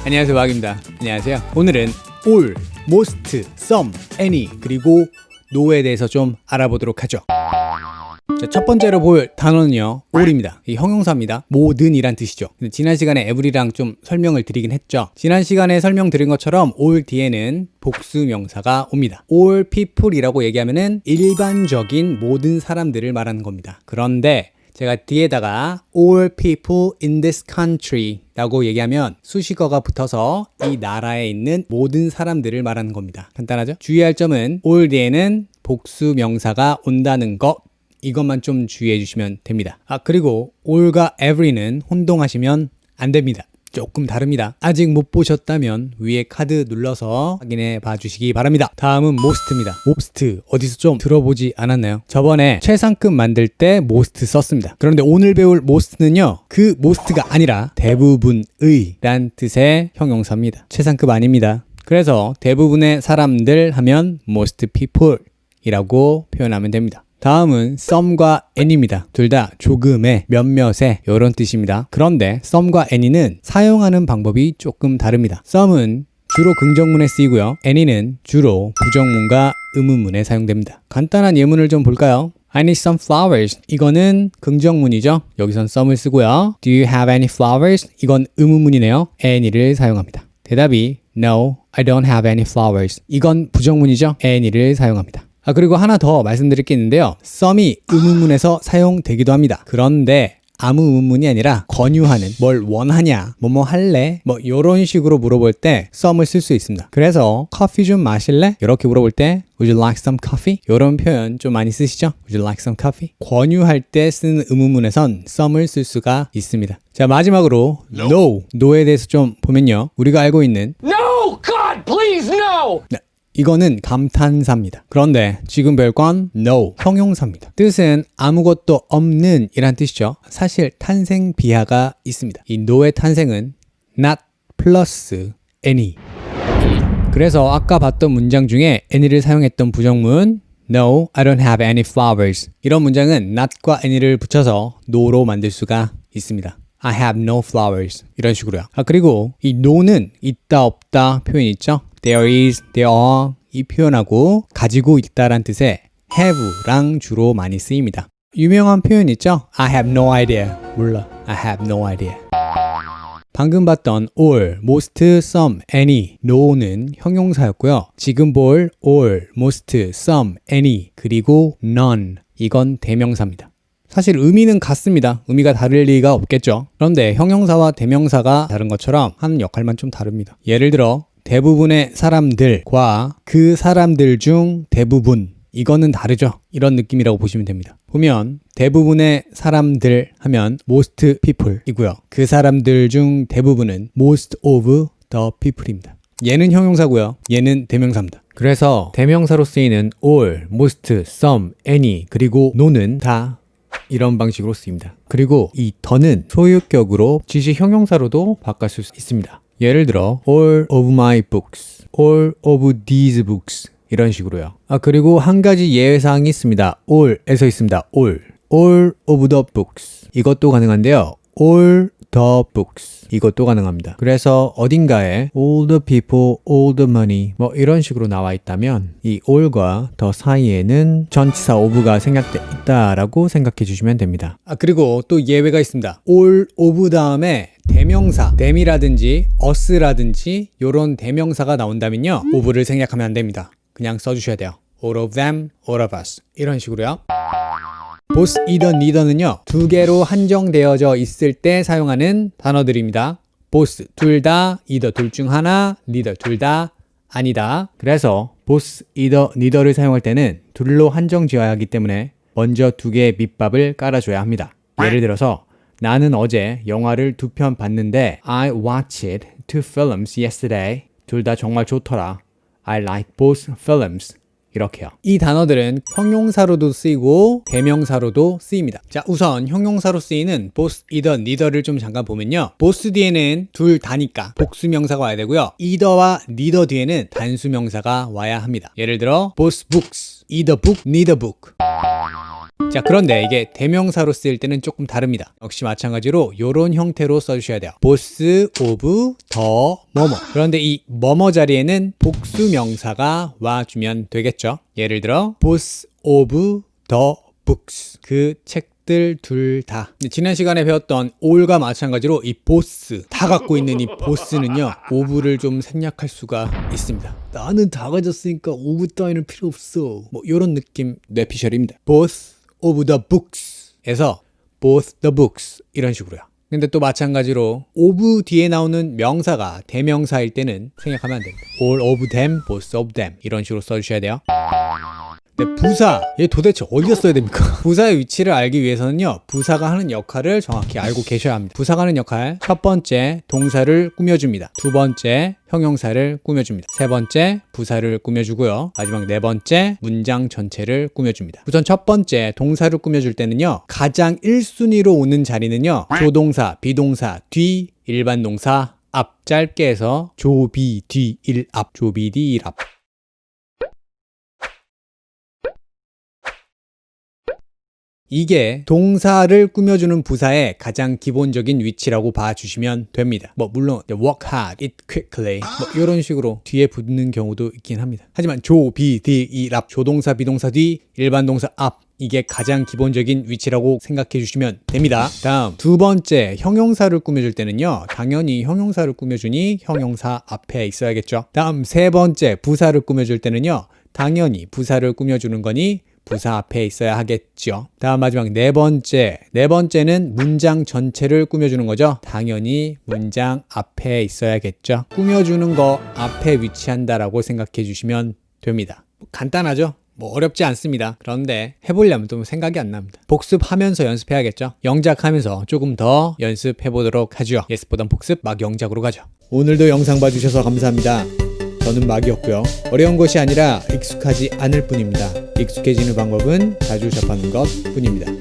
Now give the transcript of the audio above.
안녕하세요, 마학입니다. 안녕하세요. 오늘은 all, most, some, any 그리고 no에 대해서 좀 알아보도록 하죠. 자, 첫 번째로 볼 단어는요, all입니다. 이 형용사입니다. 모든이란 뜻이죠. 근데 지난 시간에 every랑 좀 설명을 드리긴 했죠. 지난 시간에 설명드린 것처럼 all 뒤에는 복수 명사가 옵니다. all people이라고 얘기하면은 일반적인 모든 사람들을 말하는 겁니다. 그런데 제가 뒤에다가 all people in this country 라고 얘기하면 수식어가 붙어서 이 나라에 있는 모든 사람들을 말하는 겁니다. 간단하죠? 주의할 점은 all 뒤에는 복수 명사가 온다는 것, 이것만 좀 주의해 주시면 됩니다. 그리고 all과 every는 혼동하시면 안 됩니다. 조금 다릅니다. 아직 못 보셨다면 위에 카드 눌러서 확인해 봐 주시기 바랍니다. 다음은 most입니다. most 어디서 좀 들어보지 않았나요? 저번에 최상급 만들 때 most 썼습니다. 그런데 오늘 배울 most는요, 그 most가 아니라 대부분의 란 뜻의 형용사입니다. 최상급 아닙니다. 그래서 대부분의 사람들 하면 most people 이라고 표현하면 됩니다. 다음은 some과 any입니다. 둘 다 조금의, 몇몇의 이런 뜻입니다. 그런데 some과 any는 사용하는 방법이 조금 다릅니다. some은 주로 긍정문에 쓰이고요. any는 주로 부정문과 의문문에 사용됩니다. 간단한 예문을 좀 볼까요? I need some flowers. 이거는 긍정문이죠. 여기선 some을 쓰고요. Do you have any flowers? 이건 의문문이네요. any를 사용합니다. 대답이 No, I don't have any flowers. 이건 부정문이죠. any를 사용합니다. 그리고 하나 더 말씀드릴 게 있는데요. some이 의문문에서 사용되기도 합니다. 그런데 아무 의문문이 아니라 권유하는, 뭘 원하냐, 뭐뭐 할래, 뭐 이런 식으로 물어볼 때 some을 쓸 수 있습니다. 그래서 커피 좀 마실래? 이렇게 물어볼 때 Would you like some coffee? 이런 표현 좀 많이 쓰시죠? Would you like some coffee? 권유할 때 쓰는 의문문에선 some을 쓸 수가 있습니다. 자, 마지막으로 no에 대해서 좀 보면요, 우리가 알고 있는 No! God, please, no! 네, 이거는 감탄사입니다. 그런데 지금 배울 건 no, 형용사입니다. 뜻은 아무것도 없는 이란 뜻이죠. 사실 탄생 비하가 있습니다. 이 no의 탄생은 not plus any. 그래서 아까 봤던 문장 중에 any를 사용했던 부정문 No, I don't have any flowers. 이런 문장은 not과 any를 붙여서 no로 만들 수가 있습니다. I have no flowers. 이런 식으로요. 그리고 이 no는 있다 없다 표현 있죠. There is, there are 이 표현하고 가지고 있다란 뜻의 have랑 주로 많이 쓰입니다. 유명한 표현 있죠? I have no idea. 몰라. I have no idea. 방금 봤던 all, most, some, any, no는 형용사였고요. 지금 볼 all, most, some, any, 그리고 none 이건 대명사입니다. 사실 의미는 같습니다. 의미가 다를 리가 없겠죠. 그런데 형용사와 대명사가 다른 것처럼 하는 역할만 좀 다릅니다. 예를 들어 대부분의 사람들과 그 사람들 중 대부분, 이거는 다르죠. 이런 느낌이라고 보시면 됩니다. 보면 대부분의 사람들 하면 most people 이고요. 그 사람들 중 대부분은 most of the people입니다. 얘는 형용사고요. 얘는 대명사입니다. 그래서 대명사로 쓰이는 all, most, some, any 그리고 no는 다 이런 방식으로 쓰입니다. 그리고 이 더는 소유격으로 지시 형용사로도 바꿀 수 있습니다. 예를 들어 all of my books, all of these books 이런 식으로요. 그리고 한 가지 예외사항이 있습니다. all에서 있습니다. all of the books 이것도 가능한데요. all the books 이것도 가능합니다. 그래서 어딘가에 all the people, all the money 뭐 이런 식으로 나와 있다면 이 all과 the 사이에는 전치사 of가 생략돼 있다라고 생각해 주시면 됩니다. 그리고 또 예외가 있습니다. all of 다음에 대명사, them이라든지 us라든지 이런 대명사가 나온다면요, of를 생략하면 안 됩니다. 그냥 써주셔야 돼요. all of them, all of us 이런 식으로요. both, either, neither는요, 두 개로 한정되어져 있을 때 사용하는 단어들입니다. both, 둘 다, either, 둘 중 하나, neither, 둘 다, 아니다. 그래서 both, either, neither를 사용할 때는 둘로 한정 지어야 하기 때문에 먼저 두 개의 밑밥을 깔아줘야 합니다. 예를 들어서 나는 어제 영화를 2편 봤는데 I watched 2 films yesterday. 둘 다 정말 좋더라. I like both films. 이렇게요. 이 단어들은 형용사로도 쓰이고 대명사로도 쓰입니다. 자, 우선 형용사로 쓰이는 both, either, neither를 좀 잠깐 보면요, both 뒤에는 둘 다니까 복수명사가 와야 되고요, either와 neither 뒤에는 단수명사가 와야 합니다. 예를 들어 both books, either book, neither book. 자, 그런데 이게 대명사로 쓰일 때는 조금 다릅니다. 역시 마찬가지로 이런 형태로 써주셔야 돼요. boss of the 뭐뭐. 그런데 이 뭐뭐 자리에는 복수 명사가 와주면 되겠죠. 예를 들어 boss of the books. 그 책들 둘 다. 지난 시간에 배웠던 all과 마찬가지로 이 boss, 다 갖고 있는 이 boss는요, of를 좀 생략할 수가 있습니다. 나는 다 가졌으니까 of 따위는 필요 없어. 뭐 이런 느낌 뇌피셜입니다. both of the books 에서 both the books 이런 식으로요. 근데 또 마찬가지로 of 뒤에 나오는 명사가 대명사일 때는 생략하면 안 됩니다. all of them, both of them 이런 식으로 써주셔야 돼요. 근데 부사, 얘 도대체 어디다 써야 됩니까? 부사의 위치를 알기 위해서는요, 부사가 하는 역할을 정확히 알고 계셔야 합니다. 부사가 하는 역할, 첫 번째 동사를 꾸며줍니다. 두 번째 형용사를 꾸며줍니다. 세 번째 부사를 꾸며주고요. 마지막 네 번째 문장 전체를 꾸며줍니다. 우선 첫 번째 동사를 꾸며줄 때는요, 가장 1순위로 오는 자리는요, 조동사, 비동사, 뒤, 일반 동사, 앞. 짧게 해서 조비, 뒤, 일, 앞. 조비, 뒤, 일, 앞. 이게 동사를 꾸며주는 부사의 가장 기본적인 위치라고 봐주시면 됩니다. 뭐 물론 work hard, eat quickly 뭐 이런 식으로 뒤에 붙는 경우도 있긴 합니다. 하지만 조, 비, 디, 이, 랍, 조동사, 비동사 뒤, 일반 동사 앞, 이게 가장 기본적인 위치라고 생각해 주시면 됩니다. 다음 두 번째 형용사를 꾸며줄 때는요, 당연히 형용사를 꾸며주니 형용사 앞에 있어야겠죠. 다음 세 번째 부사를 꾸며줄 때는요, 당연히 부사를 꾸며주는 거니 부사 앞에 있어야 하겠죠. 다음 마지막 네 번째는 문장 전체를 꾸며주는 거죠. 당연히 문장 앞에 있어야겠죠. 꾸며주는 거 앞에 위치한다라고 생각해 주시면 됩니다. 간단하죠? 뭐 어렵지 않습니다. 그런데 해보려면 또 생각이 안 납니다. 복습하면서 연습해야겠죠. 영작하면서 조금 더 연습해 보도록 하죠. 예습보단 복습, 막 영작으로 가죠. 오늘도 영상 봐주셔서 감사합니다. 저는 막이었고요. 어려운 것이 아니라 익숙하지 않을 뿐입니다. 익숙해지는 방법은 자주 접하는 것 뿐입니다.